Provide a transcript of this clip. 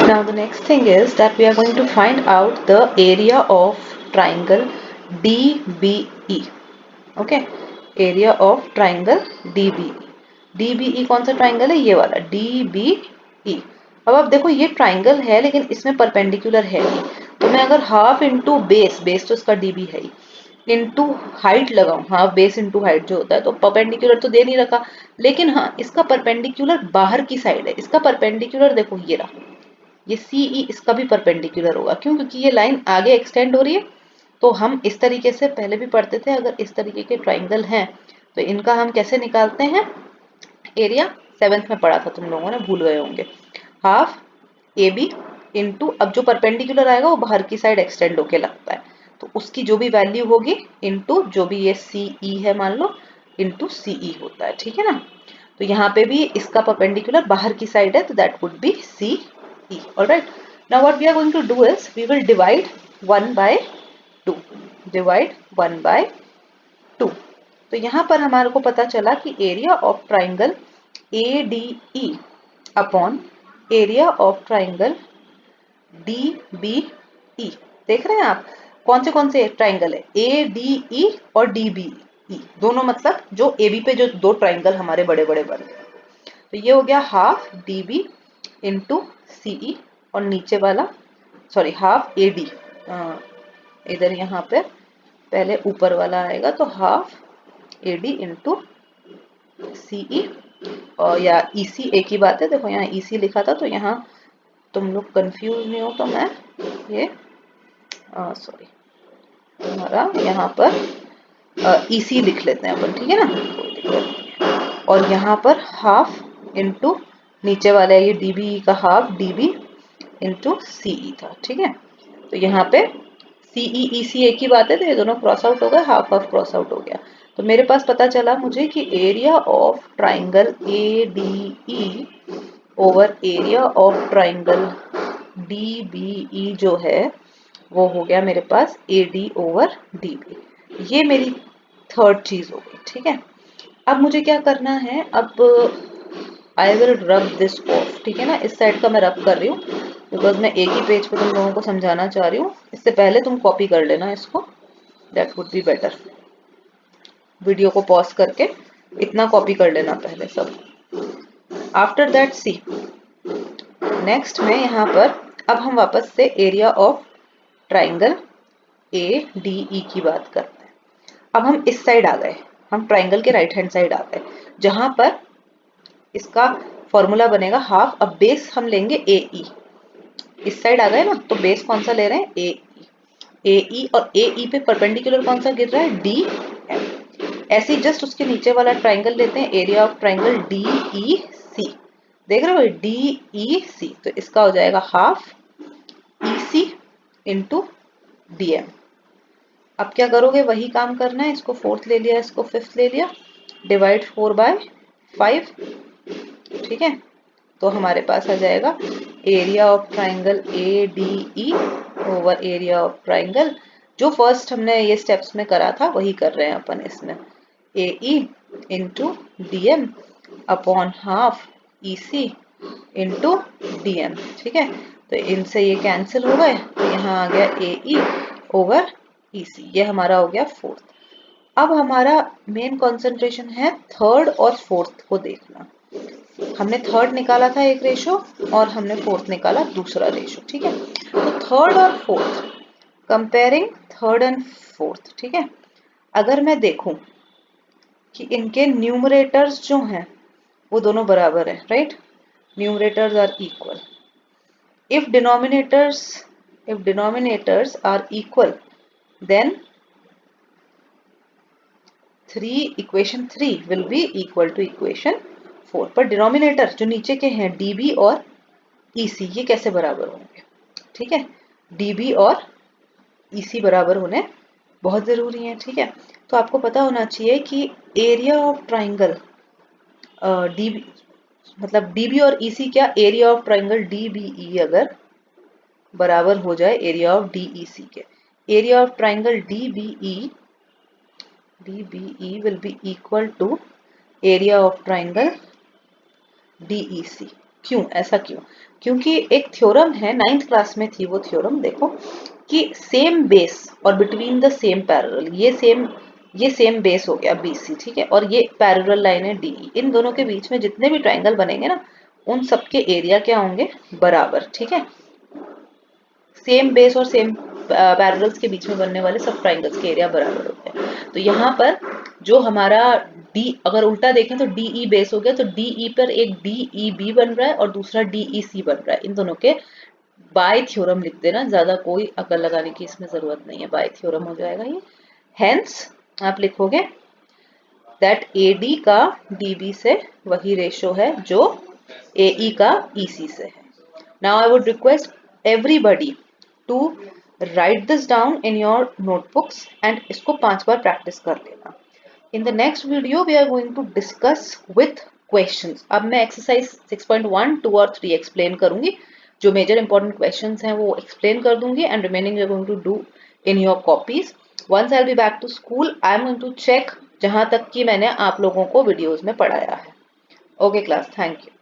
Now the next thing is that we are going to find out the area of triangle DBE. Okay, area of triangle DBE. DBE कौन सा triangle है? ये वाला DBE. अब आप देखो ये ट्राइंगल है लेकिन इसमें परपेंडिकुलर है नहीं, तो मैं अगर हाफ इंटू बेस, बेस तो इसका DB है ही, इंटू हाइट लगाऊं, हाफ बेस इंटू हाइट जो होता है, तो परपेंडिकुलर तो दे नहीं रखा, लेकिन हाँ इसका परपेंडिकुलर बाहर की साइड है, इसका परपेंडिकुलर देखो ये रहा, ये CE इसका भी परपेंडिकुलर होगा। क्यों? क्योंकि ये लाइन आगे एक्सटेंड हो रही है। तो हम इस तरीके से पहले भी पढ़ते थे, अगर इस तरीके के ट्राइंगल हैं तो इनका हम कैसे निकालते हैं एरिया, 7th में पढ़ा था तुम लोगों ने, भूल गए होंगे। हाफ AB इंटू, अब जो परपेंडिकुलर आएगा वो बाहर की साइड एक्सटेंड होके लगता है, तो उसकी जो भी वैल्यू होगी इंटू जो भी ये CE है मान लो, इंटू CE होता है, ठीक है ना। तो यहाँ पे भी इसका परपेंडिकुलर बाहर की साइड है, तो that would be CE. Alright. Now what we are going to do is we will divide 1 by 2. Divide 1 by 2. तो यहाँ पर हमारे को पता चला कि area of triangle ADE upon area of triangle DBE. देख रहे हैं आप कौन से ट्राइंगल है, ADE और DBE दोनों, मतलब जो AB पे जो दो ट्राइंगल हमारे बड़े बड़े बने। तो ये हो गया हाफ DB इंटू CE, और नीचे वाला सॉरी हाफ AD, इधर यहाँ पे पहले ऊपर वाला आएगा, तो हाफ AD इंटू CE, और या EC एक ही बात है। देखो यहाँ EC लिखा था, तो यहाँ तुम लोग कंफ्यूज नहीं हो तो मैं ये सॉरी हमारा यहाँ पर EC लिख लेते हैं अपन, ठीक है ना, कोई दिक्कत नहीं है। और यहाँ पर हाफ इंटू नीचे वाला ये DBE का हाफ DB इंटू CE था, ठीक है। तो यहाँ पे CE EC एक ही बात है, तो ये दोनों क्रॉस आउट हो गए, हाफ हाफ क्रॉस आउट हो गया। तो मेरे पास पता चला मुझे कि area of triangle ADE over area of triangle DBE जो है वो हो गया मेरे पास AD ओवर DB। ये मेरी थर्ड चीज हो गई, ठीक है। अब मुझे क्या करना है, अब I will rub this of, ठीक है ना। इस साइड का मैं रब कर रही हूँ बिकॉज मैं एक ही पेज पे तुम लोगों को समझाना चाह रही हूँ। इससे पहले तुम कॉपी कर लेना इसको, that would be better. Video को पॉज करके इतना कॉपी कर लेना पहले सब। आफ्टर दैट सी नेक्स्ट में यहाँ पर अब हम वापस से एरिया ऑफ ट्राइंगल ADE की बात करते हैं। अब हम इस साइड आ गए, हम ट्राइंगल के राइट हैंड साइड आ गए, जहां पर इसका फॉर्मूला बनेगा हाफ, अब बेस हम लेंगे AE। इस साइड आ गए ना, तो बेस कौन सा ले रहे हैं AE, और AE पे परपेंडिकुलर कौन सा गिर रहा है DM। ऐसे ही जस्ट उसके नीचे वाला ट्राइंगल लेते हैं, एरिया ऑफ ट्राइंगल DEC। देख रहे हो DEC, तो इसका हो जाएगा हाफ EC इंटू DM। अब क्या करोगे, वही काम करना है, इसको 4th ले लिया, इसको 5th ले लिया, डिवाइड 4 बाय 5, ठीक है। तो हमारे पास आ जाएगा area of triangle ADE over area of triangle, जो फर्स्ट हमने ये स्टेप्स में करा था वही कर रहे हैं अपन इसमें, AE into DM upon half EC into DM, ठीक है। तो इनसे ये कैंसिल हो गए, तो यहाँ आ गया AE ओवर EC, ये हमारा हो गया 4th। अब हमारा मेन कंसंट्रेशन है थर्ड और फोर्थ को देखना। हमने थर्ड निकाला था एक रेशो, और हमने फोर्थ निकाला दूसरा रेशो, ठीक है। तो थर्ड और fourth, comparing third and fourth, ठीक है। अगर मैं देखूं कि इनके न्यूमरेटर्स जो हैं वो दोनों बराबर है, right, numerators are equal. If denominators are equal then equation 3 will be equal to equation 4। पर डिनोमिनेटर जो नीचे के हैं DB और EC, ये कैसे बराबर होंगे, ठीक है। DB और EC बराबर होने बहुत जरूरी है, ठीक है। तो आपको पता होना चाहिए कि एरिया ऑफ ट्राइंगल DB, मतलब DB और EC क्या, एरिया ऑफ ट्राइंगल DBE अगर बराबर हो जाए एरिया ऑफ DEC के, area of triangle DBE will be equal to area of triangle DEC, क्यों ऐसा क्यों? क्योंकि एक थ्योरम है, 9th क्लास में थी वो थ्योरम, देखो कि सेम बेस और बिटवीन द सेम पैरेलल, ये सेम बेस हो गया BC, ठीक है, और ये पैरेलल लाइन है DE, इन दोनों के बीच में जितने भी ट्राइंगल बनेंगे ना उन सबके एरिया क्या होंगे? बराबर, ठीक है। सेम बेस और सेम पैरेलल्स के बीच में बनने वाले सब ट्राइंगल्स के एरिया बराबर होते हैं। तो यहाँ पर जो हमारा D, अगर उल्टा देखें तो DE बेस हो गया, तो DE पर एक DEB बन रहा है और दूसरा DEC बन रहा है। इन दोनों के बाय थ्योरम लिख देना, ज्यादा कोई अकल लगाने की इसमें जरूरत नहीं है, बाय थ्योरम हो जाएगा ये। हेंस आप लिखोगे दैट AD का DB से वही रेशो है जो AE का EC से है। Now I would request everybody to write this down in your notebooks and इसको 5 बार practice कर लेना। In the next video we are going to discuss with questions। अब मैं exercise 6.1, 2 और 3 explain करूंगी, जो major important questions हैं वो explain कर दूंगी and remaining we are going to do in your copies। Once I'll be back to school, I am going to check जहां तक कि मैंने आप लोगों को videos में पढ़ाया है। Okay class, thank you।